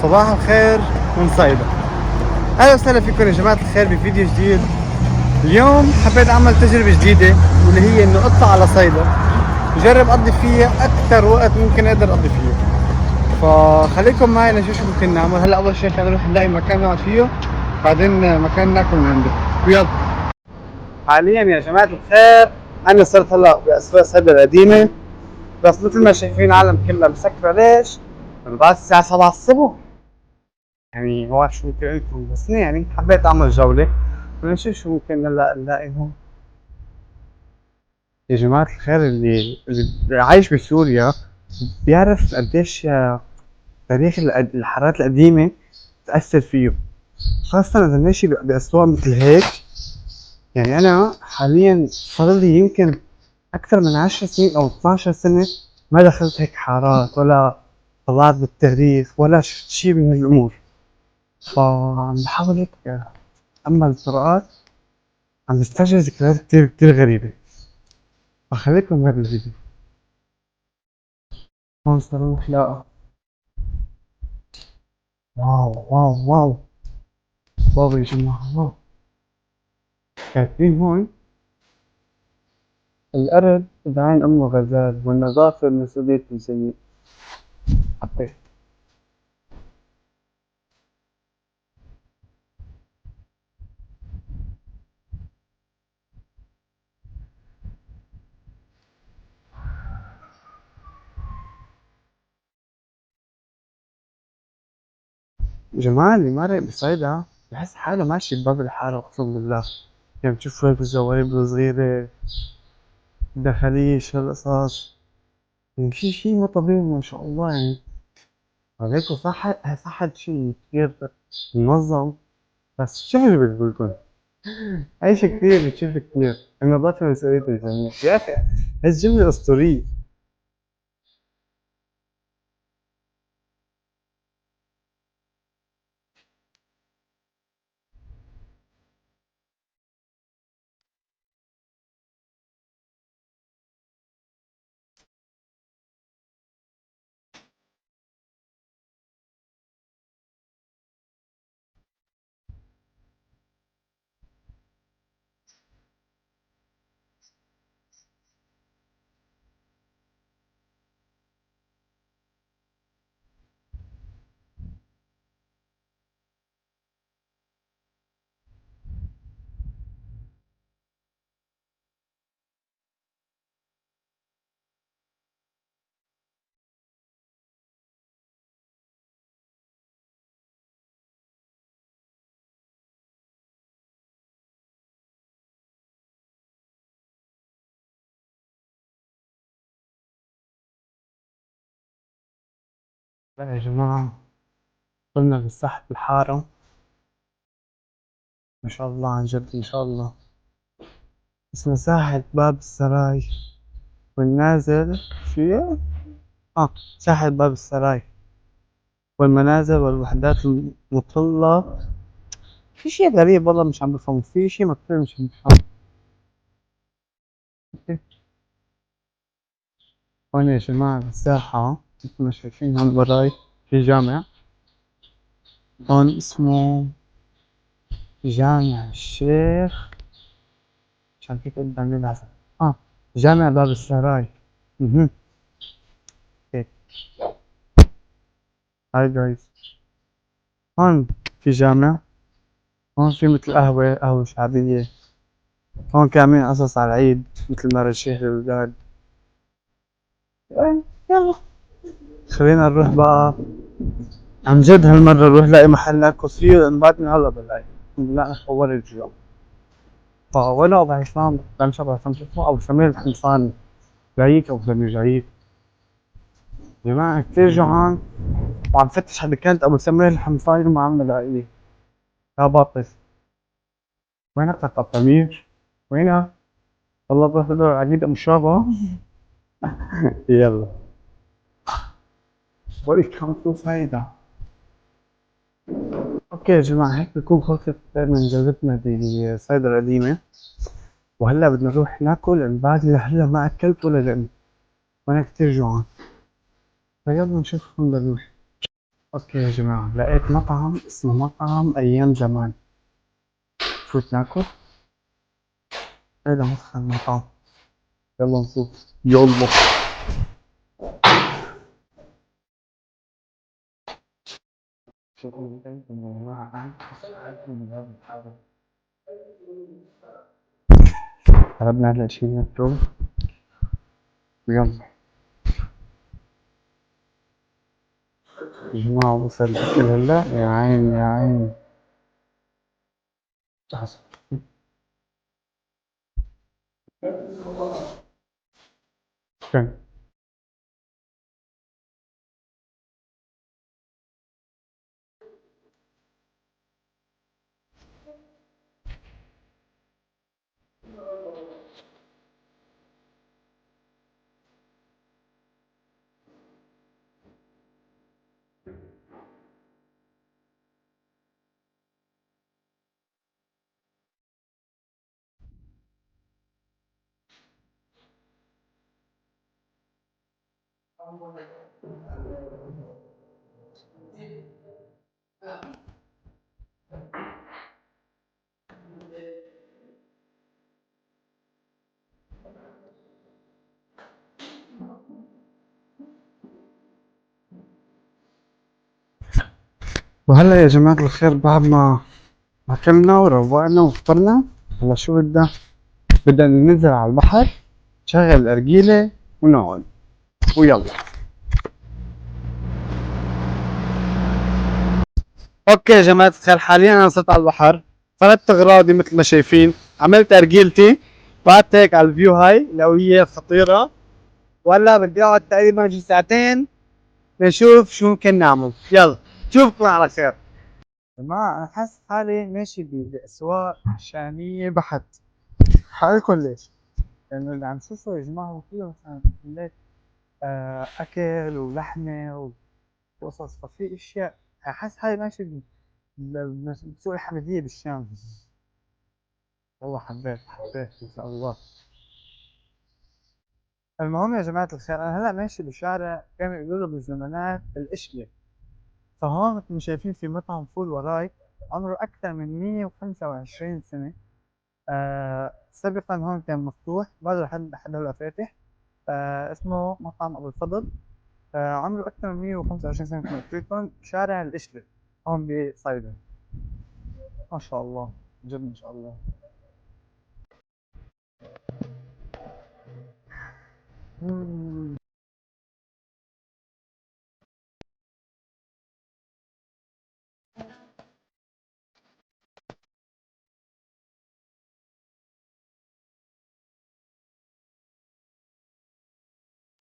صباح الخير من صيدا. اهلا وسهلا فيكم يا جماعة الخير بفيديو جديد. اليوم حبيت اعمل تجربة جديدة واللي هي انه اطلع على صيدا وجرب اقضي فيها اكثر وقت ممكن اقدر اقضي فيه. فخليكم معي لنشوف شو ممكن نعمل. هلا اول شيء خلينا نروح نلاقي مكان نقعد فيه، بعدين مكان ناكل من عنده. ويلا. حاليا يا جماعة الخير انا صرت هلا باسواق صيدا القديمة، بس مثل ما شايفين العالم كلها مسكرة. ليش؟ بعد الساعة 7 الصبح. يعني هو شو ممكن لكم، بس يعني حبيت اعمل جولة ونشوف شو ممكن نلاقي هون. يا جماعة الخير اللي عايش بسوريا بيعرف قديش تاريخ الحارات القديمة تأثر فيه، خاصة إذا ماشي بأسواق مثل هيك. يعني أنا حاليا صار لي يمكن أكثر من 10 سنين أو 12 سنة ما دخلت هيك حارات ولا طلعت بالتاريخ ولا شفت شي من الأمور. فعم بحاول هيك أما القراءات عم بسترجع ذكريات كتير كتير غريبة، فخليكم بهذا الفيديو. هون صار نروح واو واو واو واو يا جماعة واو. كاتبين هون الأرض بعين أمه غزال والنظافة مسؤولية الجميع. حبيت. يا جماعة اللي مرق بصيدا بحس حاله ماشي بباب الحارة أقسم بالله. يعني بتشوف هيك الزوايب الصغيرة الداخلية هالقصص، يعني شي مو طبيعي ما شاء الله. يعني عليكم صح شي كتير منظم. بس شو اللي بقولكم عيش كتير بتشوف كتير النظافة مسؤولية الجميع يا أخي. هالجملة أسطورية. لا يا جماعة، قلنا بالساحة الحارة ما شاء الله، عن جد ما شاء الله. اسمها ساحة باب السراي والنازل. شو هي؟ ساحة باب السراي والمنازل والوحدات المطلة. في شي غريب والله مش عم بفهم، في شي مكتوب مش عم بفهم. هون يا جماعة بالساحة مثل ما شايفين هون وراي في جامع. هون اسمه جامع الشيخ، عشان كيف قدامي العسل. جامع باب السراي. هيك. هاي جايز. هون في جامع، هون في مثل قهوة شعبية. هون كمان قصص على العيد مثل ما رشيح للولاد. يلا خلينا نروح بقى. عن جد هالمرة نروح نلاقي محل ناكل فيه لأن بعدني هلا بالليل. لا أول الجوع. فولا أبو عصام بمشي أبو عصام شو أبو سمير الحمصاني. جايك أبو سمير جايك. يا جماعة كتير جوعان وعم فتش على كانت أبو سمير الحمصاني وما عم لاقيه. يا باطل. وينك أبو سمير؟ وينك؟ والله بدور عقيد أم شابة. يلا. ويلكم تو فايدة. اوكي يا جماعة، هيك بكون خلصت من جولتنا بصيدا القديمة. وهلا بدنا نروح ناكل لأن بعد هلا ما أكلت ولا لقمة وأنا كتير جوعان. فيلا نشوف وين بدنا نروح. اوكي يا جماعة، لقيت مطعم اسمه مطعم ايام زمان. فوت ناكل. ايه ده مدخل المطعم؟ يلا نشوف. يلا. طلبنا هلا شي ناكله. ويلا يا جماعة، وصل الأكل هلا. يا عيني يا عيني. كان وهلا يا جماعة الخير، بعد ما أكلنا وروقنا وفطرنا، هلا شو بدنا ننزل على البحر، نشغل الأرجيلة ونقعد. ويلا. اوكي يا جماعة الخير، حاليا انا صرت على البحر، فردت اغراضي مثل ما شايفين، عملت ارجيلتي، وقعدت هيك على الفيو هاي اللي هي خطيرة. وهلا بدي اقعد تقريبا شي ساعتين لنشوف شو ممكن نعمل. يلا نشوفكم على خير. جماعة أنا حاسس حالي ماشي بأسواق شامية بحت. حالكم ليش؟ لأنه اللي عم شوفه يا جماعة هو كله مثلا محلات أكل ولحمة وقصص، ففي أشياء حاسس حالي ماشي بسوق الحمدية بالشام. والله حبيت إن شاء الله. المهم يا جماعة الخير، أنا هلا ماشي بشارع كانوا يقولوا له بالزمانات القشلة. فهون مثل ما شايفين في مطعم فول وراي، عمره أكثر من 125 سنة. سابقا هون كان مفتوح، بعد لحد هلا فاتح. اسمه مطعم أبو الفضل. عمره أكثر من 125 سنة، مثل ما قلت لكم، شارع القشلة هون بصيدا. ما شاء الله، جد ما شاء الله.